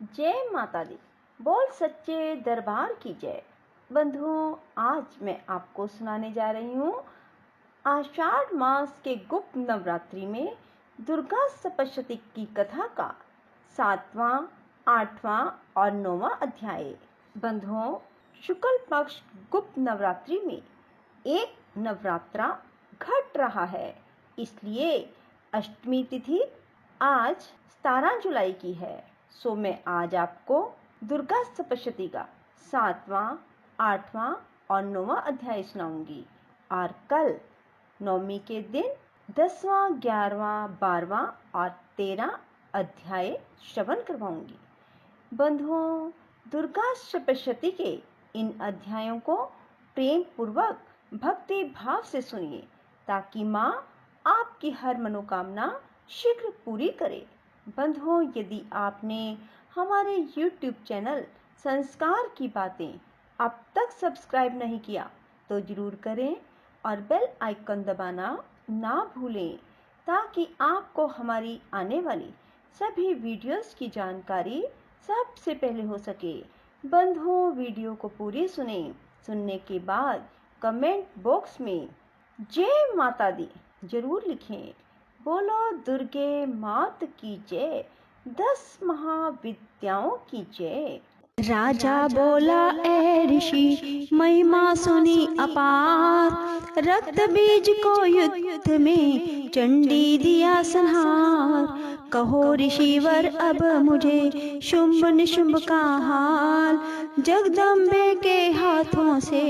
जय माता दी। बोल सच्चे दरबार की जय। बंधुओं, आज मैं आपको सुनाने जा रही हूँ आषाढ़ मास के गुप्त नवरात्रि में दुर्गा सप्तशती की कथा का 7वां, 8वां और 9वां अध्याय। बंधुओं, शुक्ल पक्ष गुप्त नवरात्रि में एक नवरात्रा घट रहा है, इसलिए अष्टमी तिथि आज 17 जुलाई की है। सो मैं आज आपको दुर्गा सप्तशती का 7वां, 8वां और 9वां अध्याय सुनाऊंगी और कल नवमी के दिन 10वां, 11वां, 12वां और 13 अध्याय श्रवण करवाऊंगी। बंधुओं, दुर्गा सप्तशती के इन अध्यायों को प्रेम पूर्वक भक्ति भाव से सुनिए ताकि माँ आपकी हर मनोकामना शीघ्र पूरी करे। बंधुओं, यदि आपने हमारे YouTube चैनल संस्कार की बातें अब तक सब्सक्राइब नहीं किया तो जरूर करें और बेल आइकन दबाना ना भूलें ताकि आपको हमारी आने वाली सभी वीडियोस की जानकारी सबसे पहले हो सके। बंधुओं, वीडियो को पूरी सुनने के बाद कमेंट बॉक्स में जय माता दी जरूर लिखें। बोलो दुर्गे मात की जय, 10 महाविद्याओं की जय। राजा बोला ए ऋषि, महिमा सुनी अपार, रक्त बीज को युद्ध में चंडी दिया संहार। कहो ऋषिवर अब मुझे शुंभ निशुंभ का हाल, जगदम्बे के हाथों से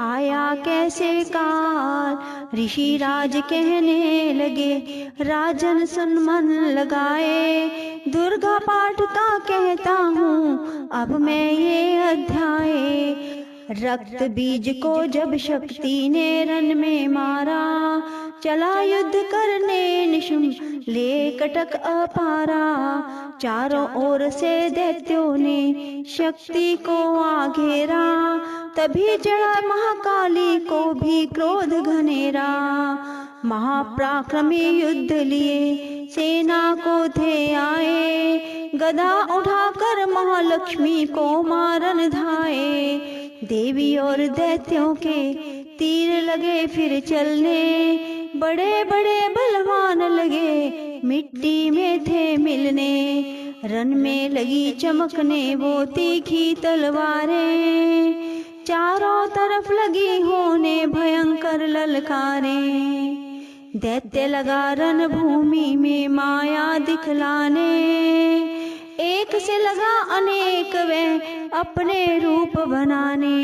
आया कैसे काल। ऋषि राज कहने लगे, राजन सुन मन लगाए, दुर्गा पाठ का कहता हूँ अब मैं ये अध्याय। रक्त बीज को जब शक्ति ने रन में मारा, चला युद्ध करने निशुंभ ले कटक अपारा। चारों ओर से दैत्यों ने शक्ति को आघेरा, तभी चढ़ा महाकाली को भी क्रोध घनेरा। महापराक्रमी युद्ध लिए सेना को थे आए, गदा उठाकर महालक्ष्मी को मारन धाए। देवी और दैत्यों के तीर लगे फिर चलने, बड़े बड़े बलवान लगे मिट्टी में थे मिलने। रन में लगी चमकने वो तीखी तलवारें, चारों तरफ लगी होने भयंकर ललकारें। दैत्य लगा रण भूमि में माया दिखलाने, एक से लगा अनेक वह अपने रूप बनाने।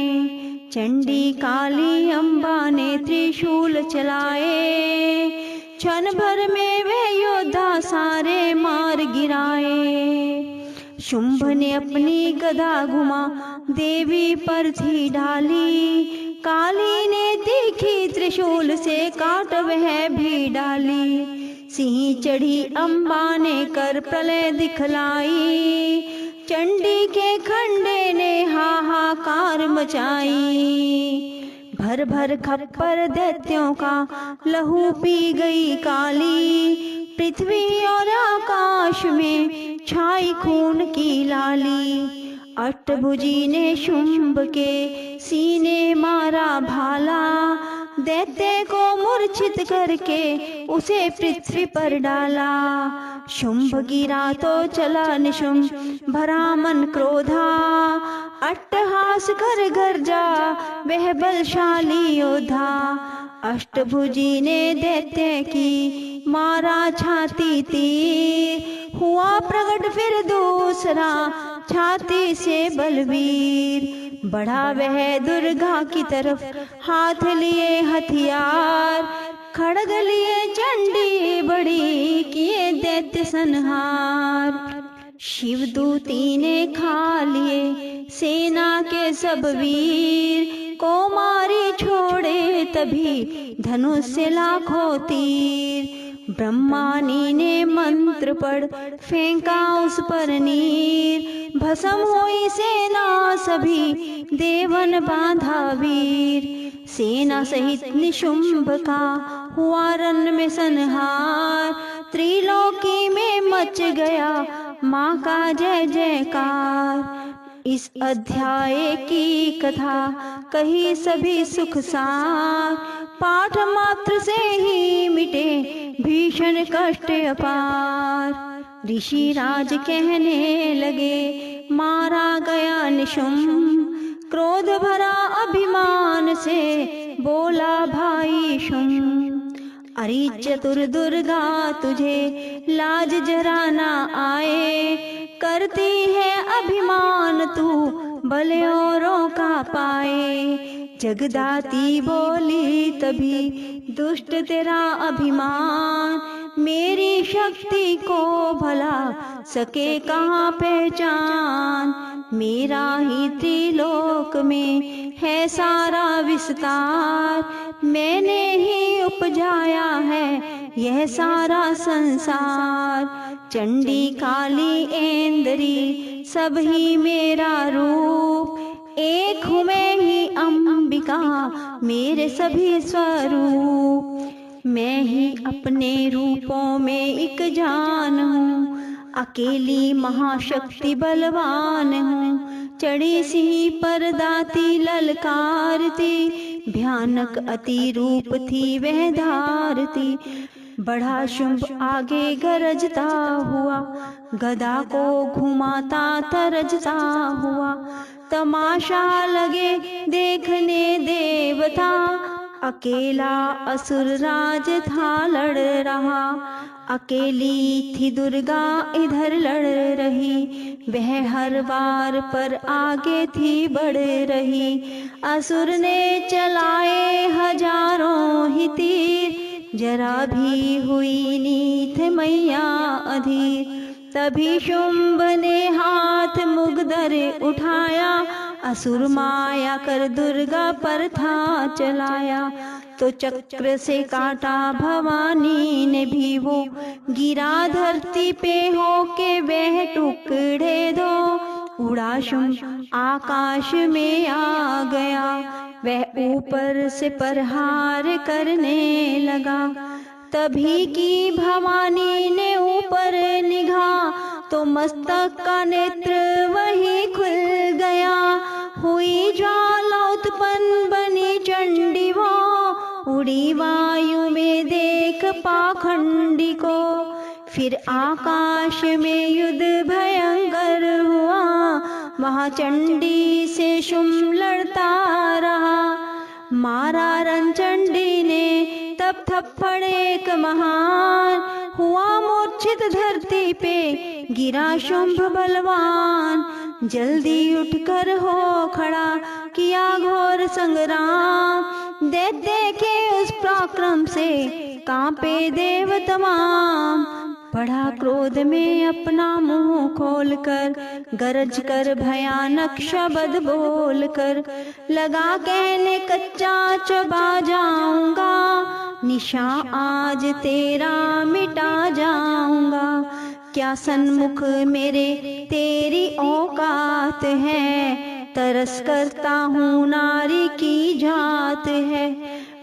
चंडी काली अम्बा ने त्रिशूल चलाए, क्षण भर में वे योद्धा सारे मार गिराए। शुंभ ने अपनी गदा घुमा देवी पर थी डाली, काली ने तीखी त्रिशूल से काट वह भी डाली। सिंह चढ़ी अम्बा ने कर प्रलय दिखलाई, चंडी के खंडे ने हाहाकार मचाई। भर भर खप्पर दैत्यों का लहू पी गई काली, पृथ्वी और आकाश में छाई खून की लाली। अष्टभुजी ने शुंभ के सीने मारा भाला, दैत्य को मूर्छित करके उसे पृथ्वी पर डाला। शुंभ गिरा तो चला निशुंभ भरा मन क्रोधा, अट्टहास कर गर्जा वह बलशाली योद्धा। अष्टभुजी ने दैत्य की मारा छाती तीर, हुआ प्रकट फिर दूसरा छाती से बलवीर। बढ़ा वह दुर्गा की तरफ हाथ लिए हथियार, खड़ग लिए चंडी बड़ी किए दैत्य संहार। शिवदूती ने खा लिए सेना के सब वीर, को मारी छोड़े तभी धनुष से लाखों तीर। ब्रह्मानी ने मंत्र पढ़ फेंका उस पर नीर, भस्म हुई सेना सभी देवन बांधा वीर। सेना सहित निशुंभ का हुआ रन में संहार, त्रिलोकी में मच गया माँ का जय जयकार। इस अध्याय की कथा कही सभी सुख सार, पाठ मात्र से ही मिटे भीषण कष्ट अपार। ऋषि राज कहने लगे मारा गया निशुम, क्रोध भरा अभिमान से बोला भाई शुम। अरे चतुर दुर्गा तुझे लाज जरा ना आए, करती है अभिमान तू भले औरों का पाए। जगदाती बोली तभी दुष्ट तेरा अभिमान, मेरी शक्ति को भला सके कहाँ पहचान। मेरा ही त्रिलोक में है सारा विस्तार, मैंने ही उपजाया है यह सारा संसार। चंडी काली ऐंदरी सब ही मेरा रूप, एक हूँ मैं ही अंबिका मेरे सभी स्वरूप। मैं ही अपने रूपों में एक जान हूँ, अकेली महाशक्ति बलवान हूँ। चढ़ी सी पर दाती ललकारती, भयानक अति रूप थी वह धारती। बढ़ा शुंभ आगे गरजता हुआ, गदा को घुमाता तरजता हुआ। तमाशा लगे देखने देवता, अकेला असुर राज था लड़ रहा। अकेली थी दुर्गा इधर लड़ रही, वह हर बार पर आगे थी बढ़ रही। असुर ने चलाए हजारों ही तीर, जरा भी हुई नीथ मैया अधीर। तभी शुंभ ने हाथ मुगदर उठाया, असुर माया कर दुर्गा पर था चलाया। तो चक्र से काटा भवानी ने भी वो, गिरा धरती पे होके वह टुकड़े दो। उड़ा शुंभ आकाश में आ गया, वह ऊपर से प्रहार करने लगा। तभी की भवानी ने ऊपर निगाह, तो मस्तक का नेत्र वही खुल गया। हुई ज्वाला उत्पन्न बनी चंडी वो, उड़ी वायु में देख पाखंडी को। फिर आकाश में युद्ध भयंकर हुआ, वहाँ चंडी से शुंभ लड़ता रहा। मारा रणचंडी ने तब थप्पड़ एक महान, हुआ मूर्छित धरती पे गिरा शुंभ बलवान। जल्दी उठकर हो खड़ा किया घोर संग्राम, दैत्य के उस पराक्रम से कांपे देव तमाम। बढ़ा क्रोध में अपना मुंह खोलकर, गरज कर भयानक शब्द बोलकर, लगा कहने कच्चा चबा जाऊंगा, निशा आज तेरा मिटा जाऊंगा। क्या सन्मुख मेरे तेरी औकात है, तरस करता हूँ नारी की जात है।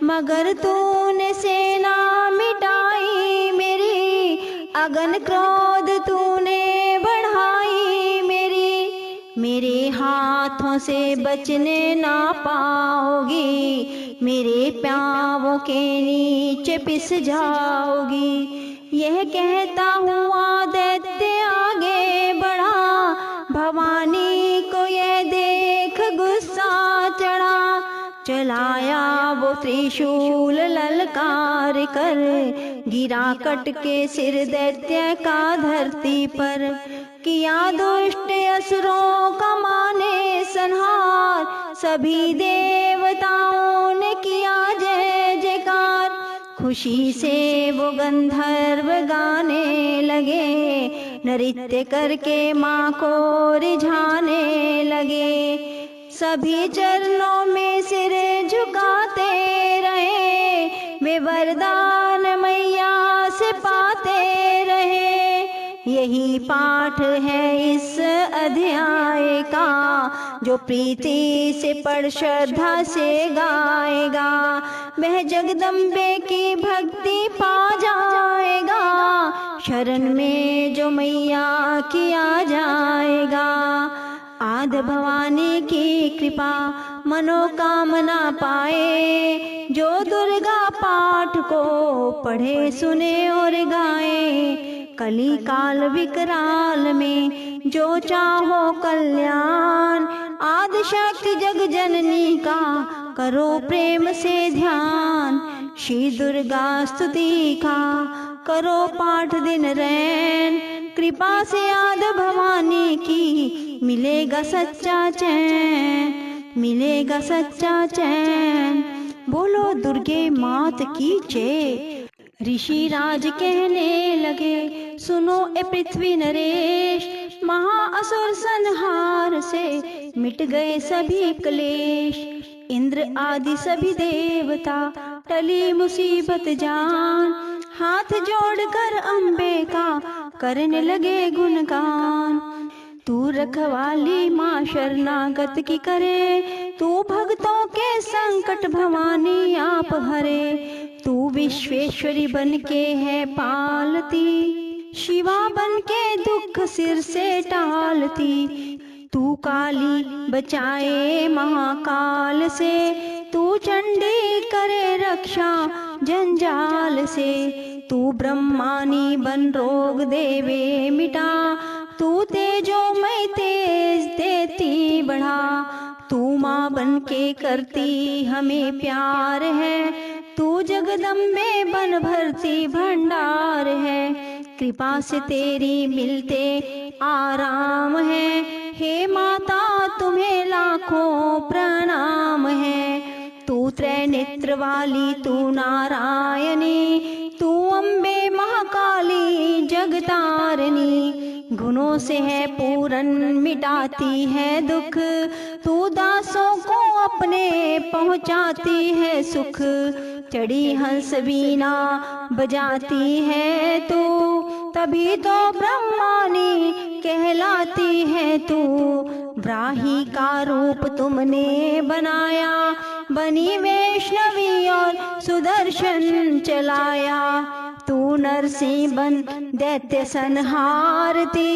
मगर तूने सेना मिटाई मेरी, अगन क्रोध तूने बढ़ाई मेरी। मेरे हाथों से बचने ना पाओगी, मेरे पाँवों के नीचे पिस जाओगी। यह कहता हुआ दैत्य आगे बढ़ा, भवानी को यह देख गुस्सा चढ़ा। चलाया वो त्रिशूल ललकार कर, गिरा कट के सिर दैत्य का धरती पर। किया दुष्ट असुरों का माने संहार, सभी देवताओं ने किया जय जयकार। खुशी से वो गंधर्व गाने लगे, नृत्य करके माँ को रिझाने लगे। सभी चरणों में सिर झुकाते रहे, वे वरदान मैया से पाते रहे। यही पाठ है इस अध्याय का, जो प्रीति से पढ़ श्रद्धा से गाएगा, वह जगदम्बे की भक्ति पा जाएगा। शरण में जो मैया किया जाएगा। आद भवानी की कृपा मनोकामना पाए, जो दुर्गा पाठ को पढ़े सुने और गाए। कली काल विकराल में जो चाहो कल्याण, आदि शक्ति जग जननी का करो प्रेम से ध्यान। श्री दुर्गा स्तुति का करो पाठ दिन रैन, कृपा से आद भवानी की मिलेगा सच्चा चैन, मिलेगा सच्चा चैन। बोलो दुर्गे मात की जय। ऋषि राज कहने लगे, सुनो ए पृथ्वी नरेश, महाअसुर संहार से मिट गए सभी क्लेश। इंद्र आदि सभी देवता टली मुसीबत जान, हाथ जोड़कर अम्बे का करने लगे गुणगान। तू रखवाली माँ शरणागत की करे, तू भक्तों के संकट भवानी आप हरे। तू विश्वेश्वरी बन के है पालती, शिवा बन के दुख सिर से टालती। तू काली बचाए महाकाल से, तू चंडी करे रक्षा जंजाल से। तू ब्रह्मानी बन रोग देवे मिटा, तू तेजोमय तेज देती बढ़ा। तू माँ बन के करती हमें प्यार है, तू जगदम्बे बन भरती भंडार है। कृपा से तेरी मिलते आराम है, हे माता तुम्हें लाखों प्रणाम है। तू त्रैनेत्र वाली, तू नारायणी, तू अम्बे महाकाली जगतारिणी। गुणों से है पूरन मिटाती है दुख, तू दासों को अपने पहुँचाती है सुख। चढ़ी हंस वीणा बजाती है तू, तभी तो ब्रह्मानी कहलाती है तू। ब्राही का रूप तुमने बनाया, बनी वैष्णवी और सुदर्शन चलाया। तू नरसिंह बन दैत्य संहारती,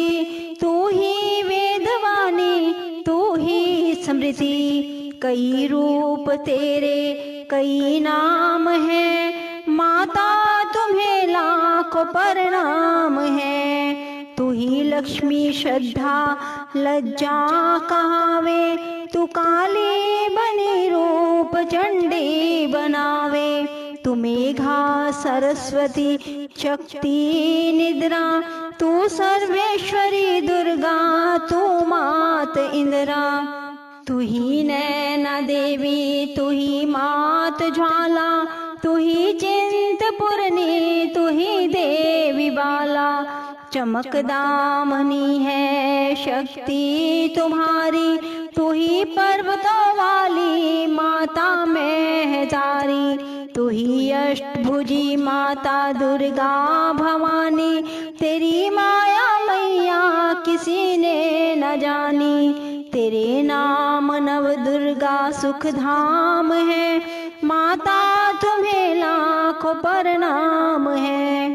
तू ही वेदवाणी, तू ही स्मृति। कई रूप तेरे कई नाम है, माता तुम्हें लाखों प्रणाम है। तू ही लक्ष्मी श्रद्धा लज्जा कहावे, तू काली बनी रूप चंडी बनावे। तू मेघा सरस्वती शक्ति निद्रा, तू सर्वेश्वरी दुर्गा, तू मात इंद्रा। तू ही नैना देवी, तू ही मात ज्वाला, तू ही चिंतपूर्णी, तू ही देवी बाला। चमक दामनी है शक्ति तुम्हारी, तू ही पर्वतों वाली माता महतारी। तू ही अष्टभुजी माता दुर्गा भवानी, तेरी माया मैया किसी ने न जानी। तेरे नाम नव दुर्गा सुख धाम है, माता तुम्हें लाखों प्रणाम है।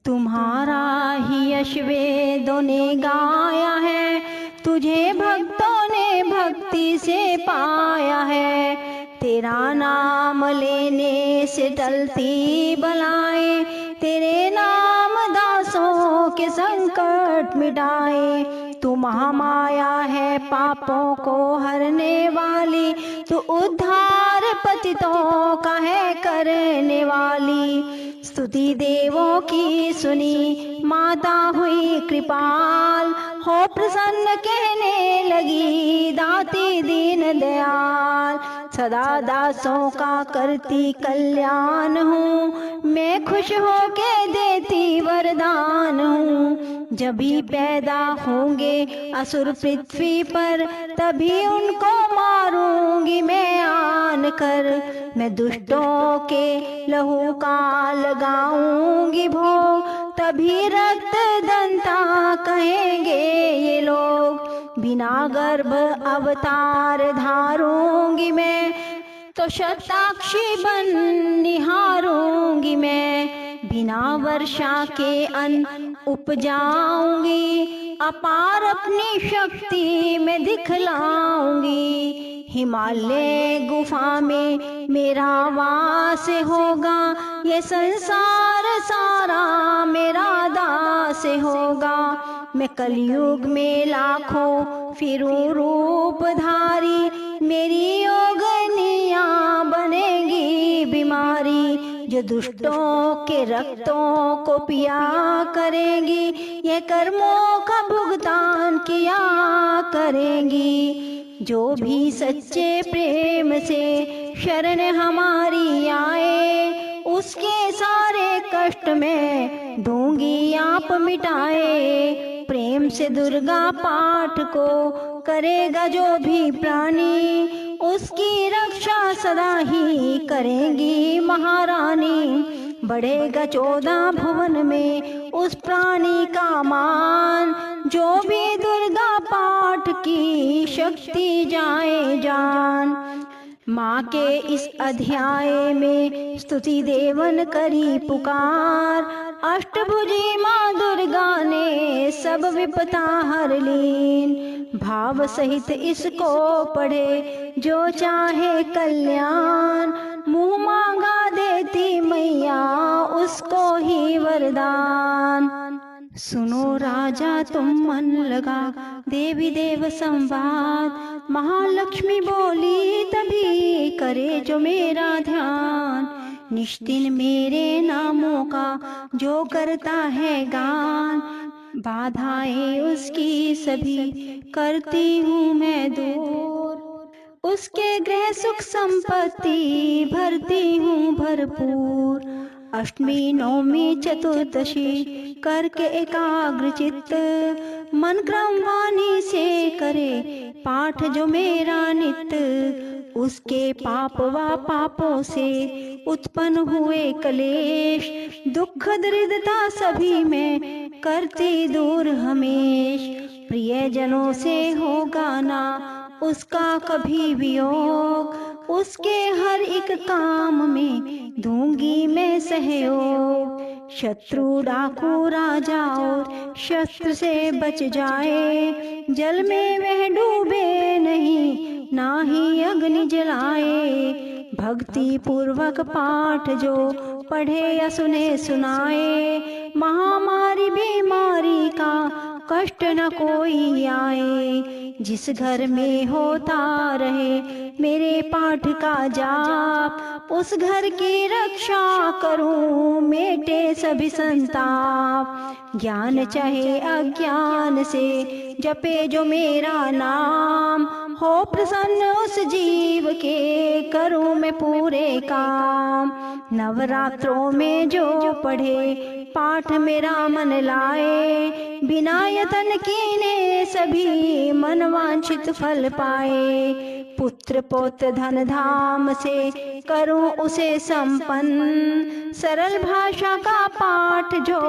तुम्हारा ही यश वेदों ने गाया है, तुझे भक्तों ने भक्ति से पाया है। तेरा नाम लेने से टलती बलाएं, तेरे नाम दासों के संकट मिटाए। तू महामाया है पापों को हरने वाली, तू उद्धार पतितों का है करने वाली। स्तुति देवों की सुनी माता हुई कृपाल, हो प्रसन्न कहने लगी दाती दीन दयाल। सदा दासों का करती कल्याण हूँ, मैं खुश होके देती वरदान हूँ। जब भी पैदा होंगे असुर पृथ्वी पर, तभी उनको मारूंगी मैं आन कर। मैं दुष्टों के लहू का लगाऊंगी भोग, तभी रक्त दंता कहेंगे ये लोग। बिना गर्भ अवतार धारूंगी मैं, तो शताक्षी बन निहारूंगी मैं। बिना वर्षा के अन्न उपजाऊंगी, अपार अपनी शक्ति मैं दिखलाऊंगी। हिमालय गुफा में मेरा वास होगा, ये संसार सारा मेरा दास होगा। मैं कलयुग में लाखों फिरूं रूपधारी, मेरी योगनियाँ बनेगी बीमारी। जो दुष्टों के रक्तों को पिया करेंगी, ये कर्मों का भुगतान किया करेंगी। जो भी सच्चे प्रेम से शरण हमारी आए, उसके सारे कष्ट में दूंगी आप मिटाए। प्रेम से दुर्गा पाठ को करेगा जो भी प्राणी, उसकी रक्षा सदा ही करेंगी महारानी। बढ़ेगा 14 भुवन में उस प्राणी का मान, जो भी दुर्गा पाठ की शक्ति जाए जान। माँ के इस अध्याय में स्तुति देवन करी पुकार, अष्टभुजी माँ दुर्गा ने सब विपदा हर लीन। भाव सहित इसको पढ़े जो चाहे कल्याण, मुँह मांगा देती मैया उसको ही वरदान। सुनो राजा तुम मन लगा देवी देव संवाद, महालक्ष्मी बोली तभी करे जो मेरा ध्यान। निश्चिन मेरे नामों का जो करता है गान, बाधाएं उसकी सभी करती हूँ मैं दूर। उसके गृह सुख संपत्ति भरती हूँ भरपूर। अष्टमी नवमी चतुर्दशी करके एकाग्र चित्त, मन क्रम वाणी से करे पाठ जो मेरा नित्य। उसके पाप व पापों से उत्पन्न हुए कलेश, दुख दरिद्रता सभी में करती दूर हमेश। प्रियजनों से होगा ना उसका कभी वियोग, उसके हर एक काम में दूंगी मैं सहयोग। शत्रु डाकू राजा और शस्त्र से बच जाए, जल में वह डूबे नहीं ना ही अग्नि जलाए। भक्ति पूर्वक पाठ जो पढ़े या सुने सुनाए, महामारी बीमारी का कष्ट न कोई आए। जिस घर में होता रहे मेरे पाठ का जाप, उस घर की रक्षा करूं मेटे सभी संताप। ज्ञान चाहे अज्ञान से जपे जो मेरा नाम, हो प्रसन्न उस जीव के करूं मैं पूरे काम। नवरात्रों में जो पढ़े पाठ मेरा मन लाए, बिना यतन कीने सभी मनवांछित फल पाए। पुत्र पौत्र धन धाम से करूं उसे संपन्न, सरल भाषा का पाठ जो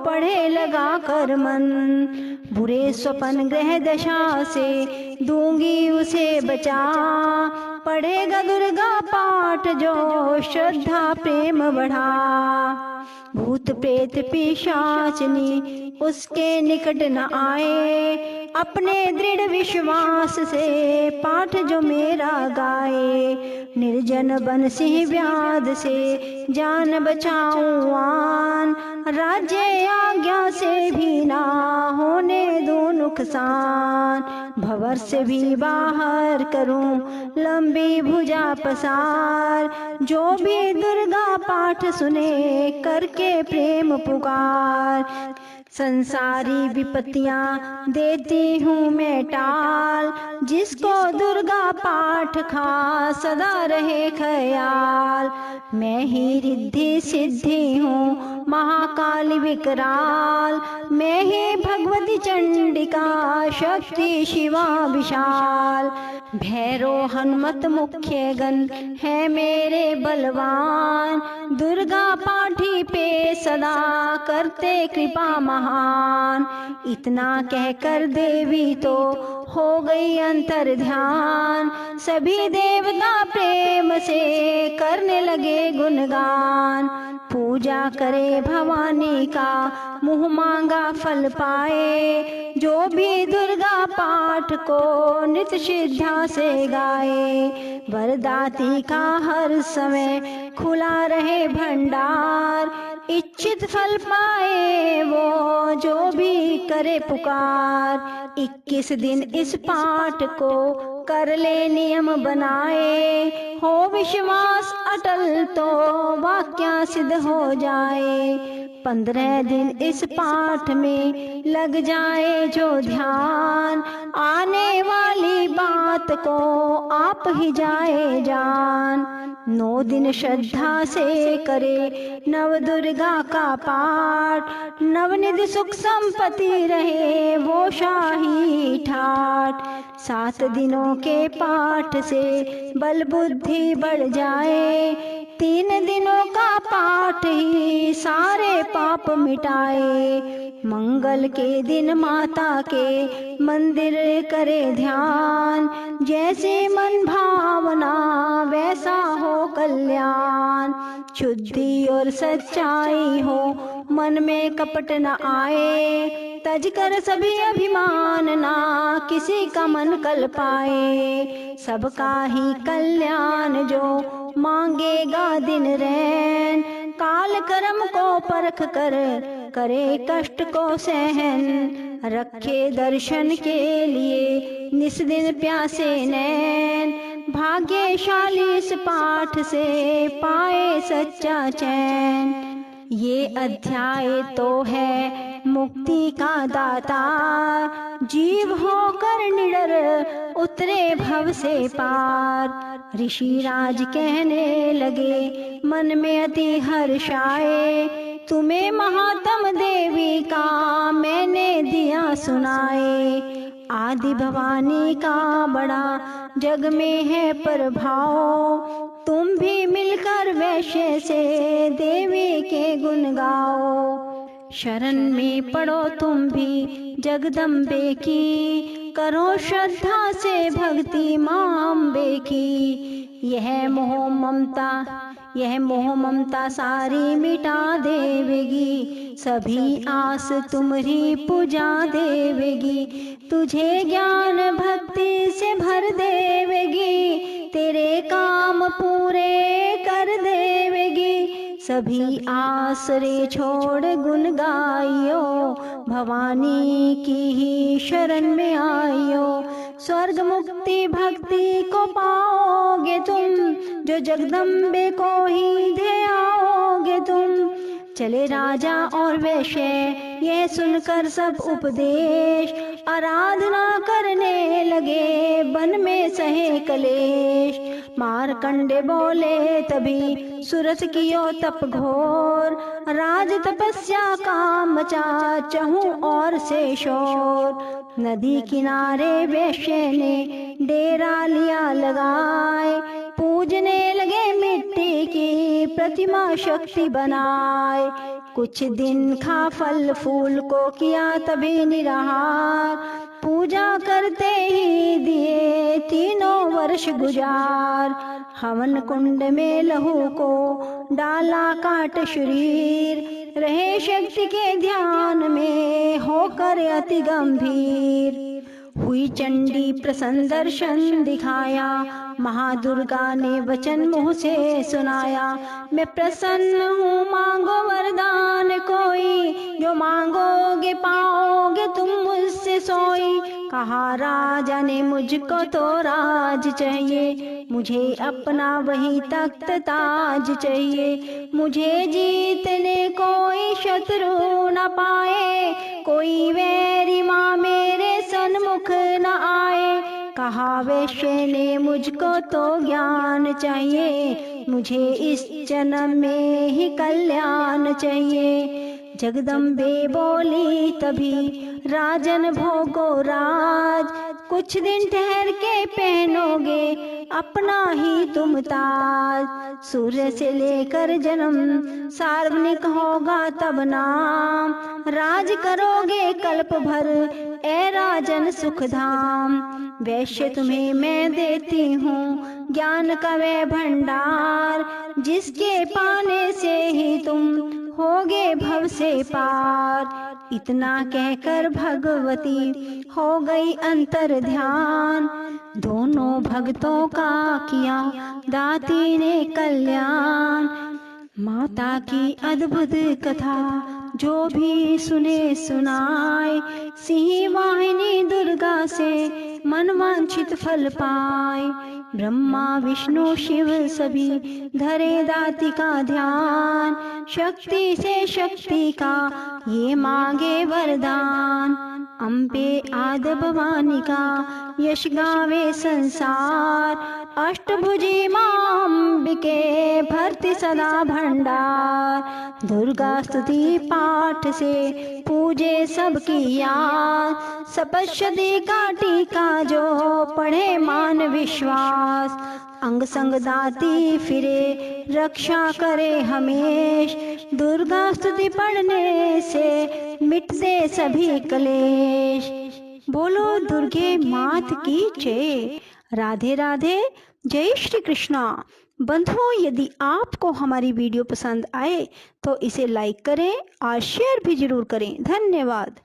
पढ़े लगा कर मन। बुरे स्वपन ग्रह दशा से दूंगी उसे बचा, पढ़ेगा दुर्गा पाठ जो श्रद्धा प्रेम बढ़ा। भूत प्रेत पिशाचनी उसके निकट न आए, अपने दृढ़ विश्वास से पाठ जो मेरा गाए। निर्जन बन सिंह व्याध से जान बचाऊं आन, राज्य आज्ञा से भी ना होने दूं नुकसान। भंवर से भी बाहर करूं लंबी भुजा पसार, जो भी दुर्गा पाठ सुने करके प्रेम पुकार। संसारी विपत्तियां देती हूँ मैं टाल, जिसको दुर्गा पाठ का सदा रहे ख्याल। मैं ही रिद्धि सिद्धि हूँ महाकाली विकराल, मैं ही भगवती चंडी चंडिका शक्ति शिवा विशाल। भैरो हनुमत मुख्य गण है मेरे बलवान, दुर्गा पाठी पे सदा करते कृपा महान। इतना कहकर देवी तो हो गई अंतर ध्यान, सभी देवता प्रेम से करने लगे गुणगान। पूजा करे भवानी का मुँह मांगा फल पाए, जो भी दुर्गा पाठ को नित श्रद्धा से गाए। वरदाती का हर समय खुला रहे भंडार, इच्छित फल पाए वो जो भी करे पुकार। 21 दिन इस पाठ को कर ले नियम बनाए, हो विश्वास अटल तो वाक्य सिद्ध हो जाए। 15 दिन इस पाठ में लग जाए जो ध्यान, आने वाली बात को आप ही जाए जान। 9 दिन श्रद्धा से करे नव दुर्गा का पाठ, नवनिधि सुख संपत्ति रहे वो शाही ठाठ। 7 दिनों के पाठ से बल बुद्धि बढ़ जाए, 3 दिनों का पाठ ही सारे पाप मिटाए। मंगल के दिन माता के मंदिर करे ध्यान, जैसे मन भावना वैसा हो कल्याण। शुद्धि और सच्चाई हो मन में कपट न आए, तज कर सभी अभिमान ना किसी का मन कल पाए। सबका ही कल्याण जो मांगेगा दिन रैन, काल कर्म को परख कर करे कष्ट को सहन। रखे दर्शन के लिए निस दिन प्यासे नैन, भाग्यशाली इस पाठ से पाए सच्चा चैन। ये अध्याय तो है मुक्ति का दाता, जीव होकर निडर उतरे भव से पार। ऋषि राज कहने लगे मन में अति हर्ष आए, तुम्हें महात्म देवी का मैंने दिया सुनाए। आदि भवानी का बड़ा जग में है प्रभाव, तुम भी मिलकर वैश्य से देवी के गुण गाओ। शरण में पड़ो तुम भी जगदम्बे की, करो श्रद्धा से भक्ति मां अम्बे की। यह मोह ममता सारी मिटा देवेगी, सभी आस तुम्हारी पूजा देवेगी। तुझे ज्ञान भक्ति से भर देवेगी, तेरे काम पूरे कर देवेगी। सभी आसरे छोड़ गुण गाइयो, भवानी की ही शरण में आइयो। स्वर्ग मुक्ति भक्ति को पाओगे तुम, जो जगदम्बे को ही ध्याओगे तुम। चले राजा और वैश्य ये सुनकर सब उपदेश, आराधना करने लगे वन में सहे कलेश। मारकंडे बोले तभी सुरत कियो तप घोर, राज तपस्या का मचा चहु और से शोर। नदी किनारे वैश्य ने डेरा लिया लगाए, पूजने लगे मिट्टी की प्रतिमा शक्ति बनाए। कुछ दिन खा फल फूल को किया तभी निराहार, पूजा करते ही दिए 3 वर्ष गुजार। हवन कुंड में लहू को डाला काट शरीर, रहे शक्ति के ध्यान में होकर अति गंभीर। हुई चंडी प्रसन्न दर्शन दिखाया, महादुर्गा ने वचन मुँह से सुनाया। मैं प्रसन्न हूँ मांगो वरदान कोई, जो मांगोगे पाओगे तुम मुझसे सोई। कहा राजा ने मुझको तो राज चाहिए, मुझे अपना वही तख्त ताज चाहिए। मुझे जीतने कोई शत्रु न पाए, कोई वैरी माँ मेरे सन्मुख न आए। कहा वैश्य ने मुझको तो ज्ञान चाहिए, मुझे इस जन्म में ही कल्याण चाहिए। जगदम्बे बोली तभी राजन भोगो राज, कुछ दिन ठहर के पहनोगे अपना ही तुम ताज। सूर्य से लेकर जन्म सार्वनिक होगा तब नाम, राज करोगे कल्प भर ए राजन सुखधाम। वैश्य तुम्हें मैं देती हूँ ज्ञान का वह भंडार, जिसके पाने से ही तुम होगे भव से पार। इतना कहकर भगवती हो गई अंतर ध्यान, दोनों भक्तों का किया दाती ने कल्याण। माता की अद्भुत कथा जो भी सुने सुनाए, सिंह वाहिनी दुर्गा से मनवांछित फल पाए। ब्रह्मा विष्णु शिव सभी धरे दाती का ध्यान, शक्ति से शक्ति का ये मांगे वरदान। अम्बे आदि भवानी का यश गावे संसार, अष्टभुजी मां अंबिके भरती सदा भंडार। दुर्गा स्तुति पाठ से पूजे सबकी याद, सपश्यदी का टीका जो पढ़े मान विश्वास। अंग संग दाती फिरे रक्षा करे हमेश, दुर्गा स्तुति पढ़ने से मिटते सभी कलेश। बोलो दुर्गे मात की जय। राधे राधे, जय श्री कृष्णा। बंधुओं, यदि आपको हमारी वीडियो पसंद आए तो इसे लाइक करें और शेयर भी जरूर करें। धन्यवाद।